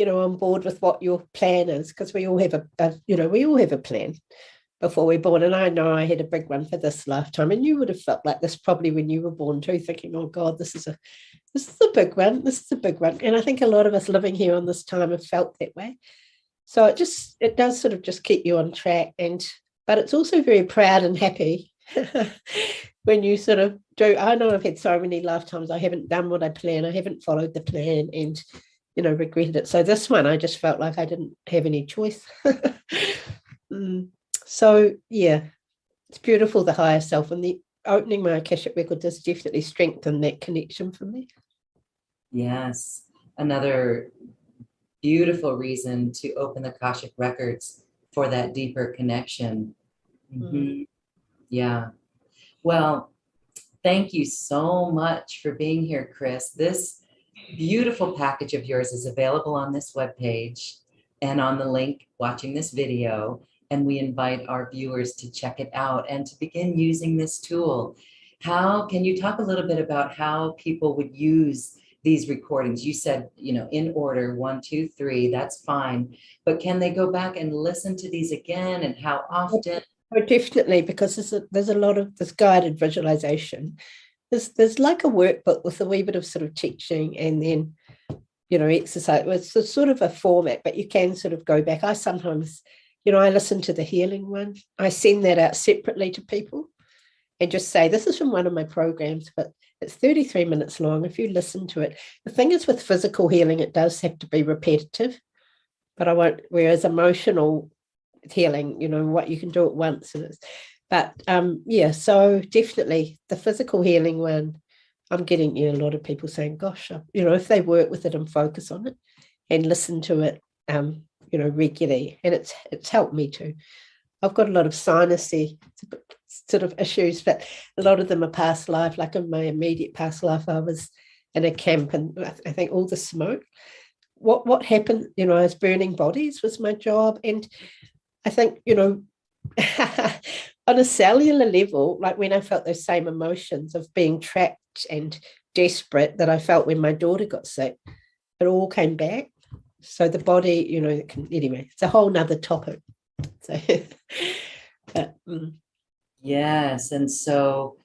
on board with what your plan is, because we all have a plan before we're born. And I know I had a big one for this lifetime, and you would have felt like this probably when you were born too, thinking, oh God, this is a big one. This is a big one. And I think a lot of us living here on this time have felt that way. So it does sort of just keep you on track, but it's also very proud and happy when you sort of do. I know I've had so many lifetimes I haven't done what I planned, I haven't followed the plan, and regretted it. So this one I just felt like I didn't have any choice. So yeah, it's beautiful, the higher self, and the opening my Akashic record does definitely strengthen that connection for me. Yes, another beautiful reason to open the Akashic records, for that deeper connection. Yeah. Well, thank you so much for being here, Chris. This beautiful package of yours is available on this webpage and on the link watching this video. And we invite our viewers to check it out and to begin using this tool. How can you talk a little bit about how people would use these recordings? You said, in order, 1, 2, 3, that's fine. But can they go back and listen to these again, and how often? Oh, definitely, because there's a lot of this guided visualization. There's like a workbook with a wee bit of sort of teaching, and then exercise. It's sort of a format, but you can sort of go back. I sometimes, I listen to the healing one. I send that out separately to people and just say, this is from one of my programs, but it's 33 minutes long. If you listen to it, the thing is with physical healing, it does have to be repetitive, but I won't, whereas emotional healing, what you can do at once. But so definitely the physical healing one, I'm getting a lot of people saying, gosh, if they work with it and focus on it and listen to it, regularly, and it's helped me too. I've got a lot of sinusy sort of issues, but a lot of them are past life. Like in my immediate past life, I was in a camp, and I think all the smoke, what happened, I was burning bodies was my job. And I think, on a cellular level, like when I felt those same emotions of being trapped and desperate that I felt when my daughter got sick, it all came back. So the body, anyway, it's a whole nother topic. So, but, yes. And so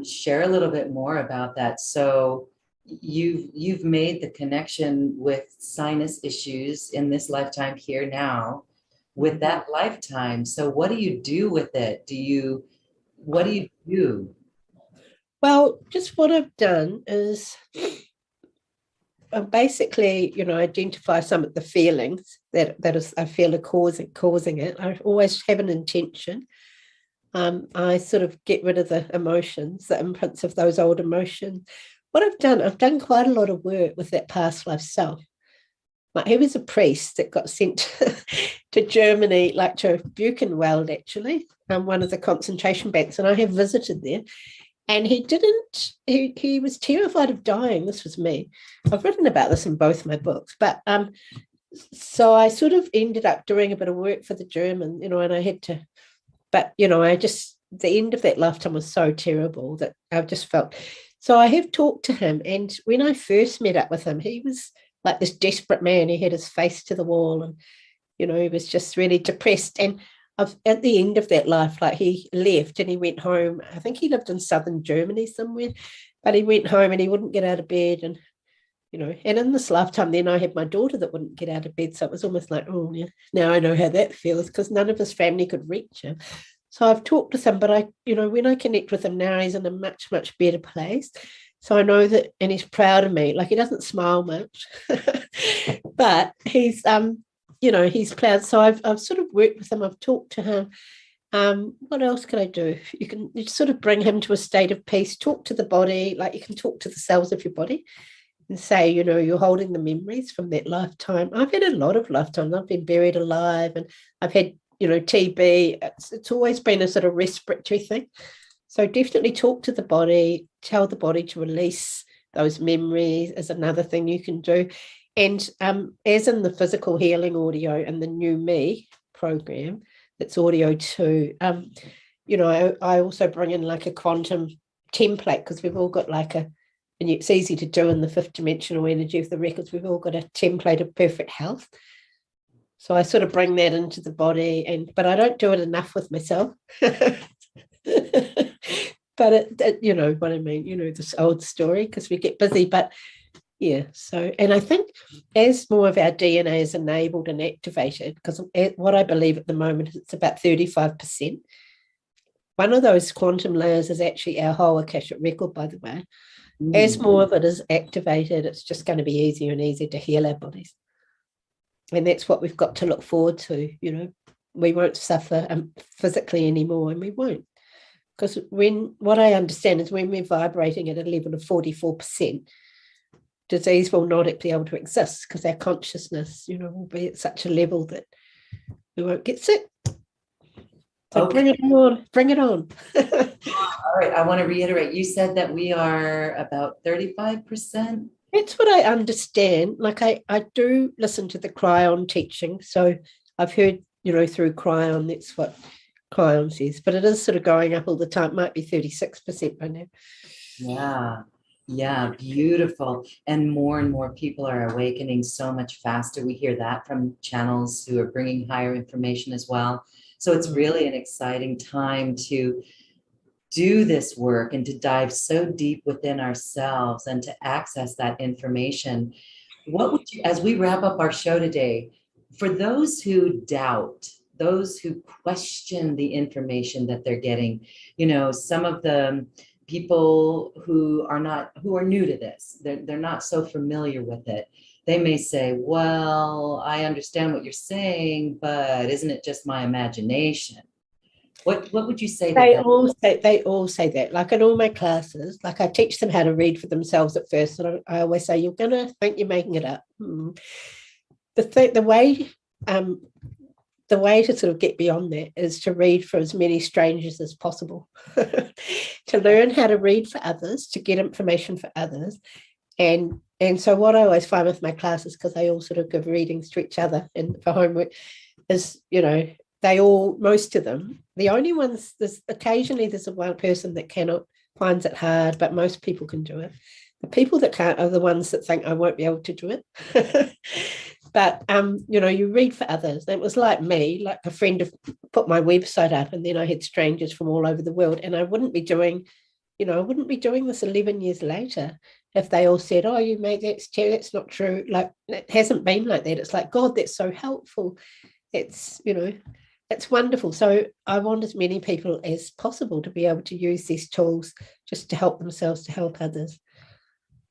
share a little bit more about that. So you've made the connection with sinus issues in this lifetime here now with that lifetime. So what do you do with it? What do you do? Well, just what I've done is basically, identify some of the feelings that is I feel are causing it. I always have an intention. I sort of get rid of the emotions, the imprints of those old emotions. What I've done quite a lot of work with that past life self. Like, he was a priest that got sent to Germany, like to Buchenwald, actually, one of the concentration camps, and I have visited there. And he was terrified of dying. This was me. I've written about this in both my books. But so I sort of ended up doing a bit of work for the German, and I had to, but, the end of that lifetime was so terrible that I just felt. So I have talked to him. And when I first met up with him, he was like this desperate man. He had his face to the wall, and, he was just really depressed. And at the end of that life, like, he left and he went home. I think he lived in southern Germany somewhere, but he went home and he wouldn't get out of bed. And, and in this lifetime, then I had my daughter that wouldn't get out of bed. So it was almost like, oh, yeah, now I know how that feels, because none of his family could reach him. So I've talked with him, but when I connect with him now, he's in a much, much better place. So I know that, and he's proud of me. Like, he doesn't smile much, but he's, he's proud. So I've sort of worked with him. I've talked to him. What else can I do? You sort of bring him to a state of peace, talk to the body, like you can talk to the cells of your body and say, you're holding the memories from that lifetime. I've had a lot of lifetimes. I've been buried alive, and I've had, TB. It's always been a sort of respiratory thing. So definitely talk to the body, tell the body to release those memories is another thing you can do. And as in the physical healing audio and the New Me program, that's audio too, I also bring in like a quantum template, because we've all got like and it's easy to do in the fifth dimensional energy of the records. We've all got a template of perfect health. So I sort of bring that into the body, but I don't do it enough with myself. But it, you know what I mean, this old story, because we get busy. But Yeah. So, and I think as more of our DNA is enabled and activated, because what I believe at the moment is it's about 35%. One of those quantum layers is actually our whole Akashic record, by the way. As more of it is activated, it's just going to be easier and easier to heal our bodies. And that's what we've got to look forward to. We won't suffer physically anymore, and we won't. Because what I understand is when we're vibrating at a level of 44%, disease will not be able to exist because our consciousness, will be at such a level that we won't get sick. So bring it on, bring it on. All right, I want to reiterate, you said that we are about 35%? That's what I understand. Like I do listen to the Cryon teaching. So I've heard, through Cryon, that's what Cryon says, but it is sort of going up all the time. It might be 36% by now. Yeah, beautiful. And more people are awakening so much faster. We hear that from channels who are bringing higher information as well. So it's really an exciting time to do this work and to dive so deep within ourselves and to access that information. What would you, as we wrap up our show today, for those who doubt, those who question the information that they're getting, some of the people who are new to this, they're not so familiar with it. They may say, well, I understand what you're saying, but isn't it just my imagination? What would you say to them? They all say that. Like in all my classes, like I teach them how to read for themselves at first, and I always say, you're going to think you're making it up. The way to sort of get beyond that is to read for as many strangers as possible, to learn how to read for others, to get information for others. And so what I always find with my classes, because they all sort of give readings to each other and for homework, is, most of them, the only ones, occasionally there's one person that finds it hard, but most people can do it. The people that can't are the ones that think I won't be able to do it. But, you read for others. It was like me, like a friend put my website up, and then I had strangers from all over the world, and I wouldn't be doing this 11 years later if they all said, oh, you made that's not true. Like, it hasn't been like that. It's like, God, that's so helpful. It's, it's wonderful. So I want as many people as possible to be able to use these tools just to help themselves, to help others.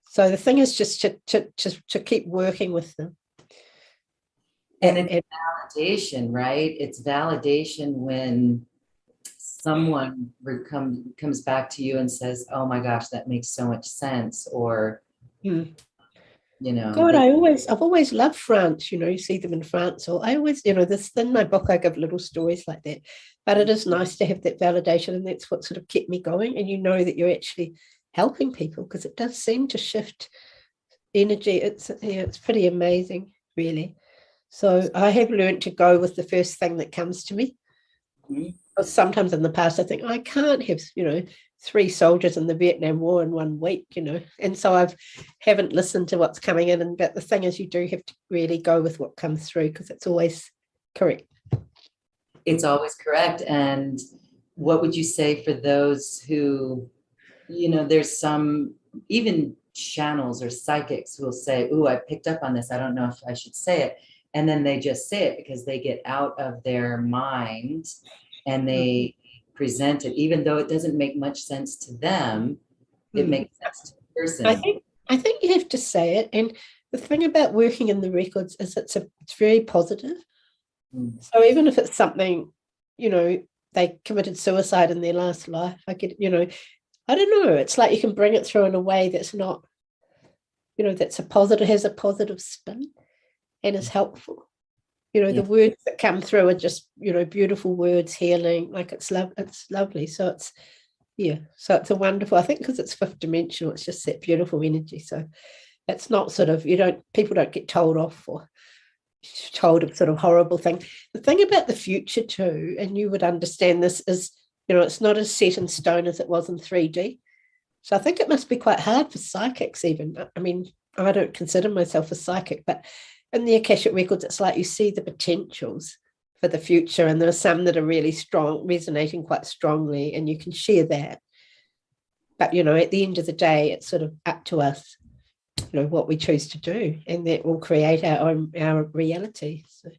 So the thing is just to keep working with them. And it's validation, right? It's validation when someone comes back to you and says, oh my gosh, that makes so much sense. Or, God, I've always loved France. You see them in France. Or I always, this in my book, I give little stories like that. But it is nice to have that validation. And that's what sort of kept me going. And that you're actually helping people, because it does seem to shift energy. It's pretty amazing, really. So I have learned to go with the first thing that comes to me. Sometimes in the past, I think I can't have, 3 soldiers in the Vietnam War in 1 week, and so I haven't listened to what's coming in. But the thing is, you do have to really go with what comes through, because it's always correct. It's always correct. And what would you say for those who, there's some even channels or psychics who will say, ooh, I picked up on this, I don't know if I should say it. And then they just say it because they get out of their mind and they present it, even though it doesn't make much sense to them. It makes sense to the person. I think you have to say it. And the thing about working in the records is it's very positive. So even if it's something, they committed suicide in their last life, I don't know. It's like you can bring it through in a way that's not, that's has a positive spin and is helpful. The words that come through are just, beautiful words, healing, like it's lovely. So it's a wonderful, I think, because it's 5th dimensional, it's just that beautiful energy. So it's not sort of, people don't get told off or told a sort of horrible thing. The thing about the future too, and you would understand this, is, it's not as set in stone as it was in 3D. So I think it must be quite hard for psychics even. I mean, I don't consider myself a psychic, but in the Akashic Records, it's like you see the potentials for the future, and there are some that are really strong, resonating quite strongly, and you can share that. But, at the end of the day, it's sort of up to us what we choose to do, and that will create our reality. So.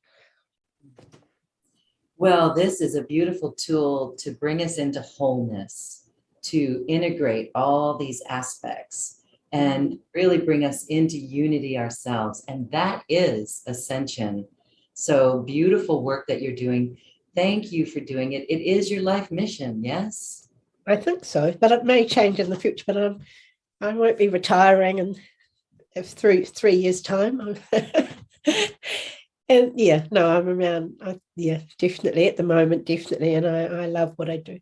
Well, this is a beautiful tool to bring us into wholeness, to integrate all these aspects and really bring us into unity ourselves. And that is Ascension. So beautiful work that you're doing. Thank you for doing it. It is your life mission, yes? I think so, but it may change in the future. But I won't be retiring in three years' time. And yeah, no, I'm around. Definitely at the moment, definitely, and I love what I do.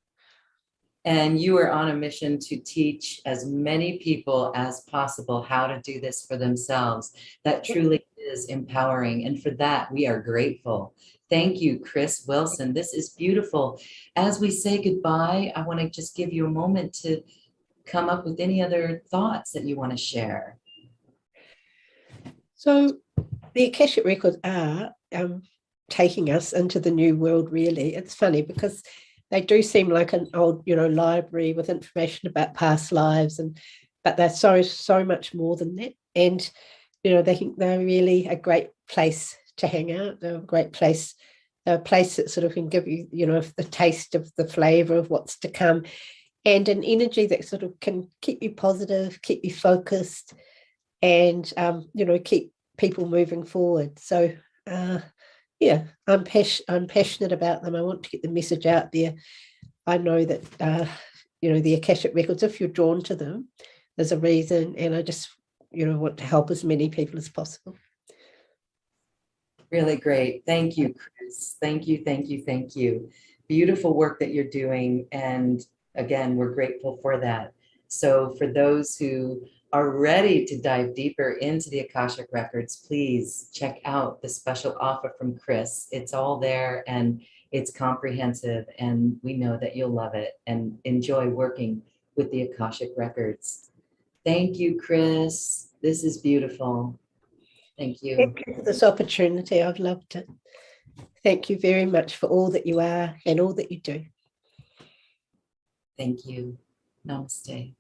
And you are on a mission to teach as many people as possible how to do this for themselves. That truly is empowering. And for that, we are grateful. Thank you, Chris Wilson. This is beautiful. As we say goodbye, I want to just give you a moment to come up with any other thoughts that you want to share. So the Akashic Records are taking us into the new world, really. It's funny because they do seem like an old, library with information about past lives, but they're so much more than that. And they're really a great place to hang out. They're a great place. They're a place that sort of can give you, the taste of the flavor of what's to come, and an energy that sort of can keep you positive, keep you focused, and keep people moving forward. So I'm passionate about them. I want to get the message out there. I know that the Akashic Records, if you're drawn to them, there's a reason, and I just want to help as many people as possible. Really great. Thank you, Chris. Thank you, thank you, thank you. Beautiful work that you're doing, and again, we're grateful for that. So for those who are ready to dive deeper into the Akashic Records, please check out the special offer from Chris. It's all there and it's comprehensive, and we know that you'll love it and enjoy working with the Akashic Records. Thank you, Chris. This is beautiful. Thank you. Thank you for this opportunity. I've loved it. Thank you very much for all that you are and all that you do. Thank you. Namaste.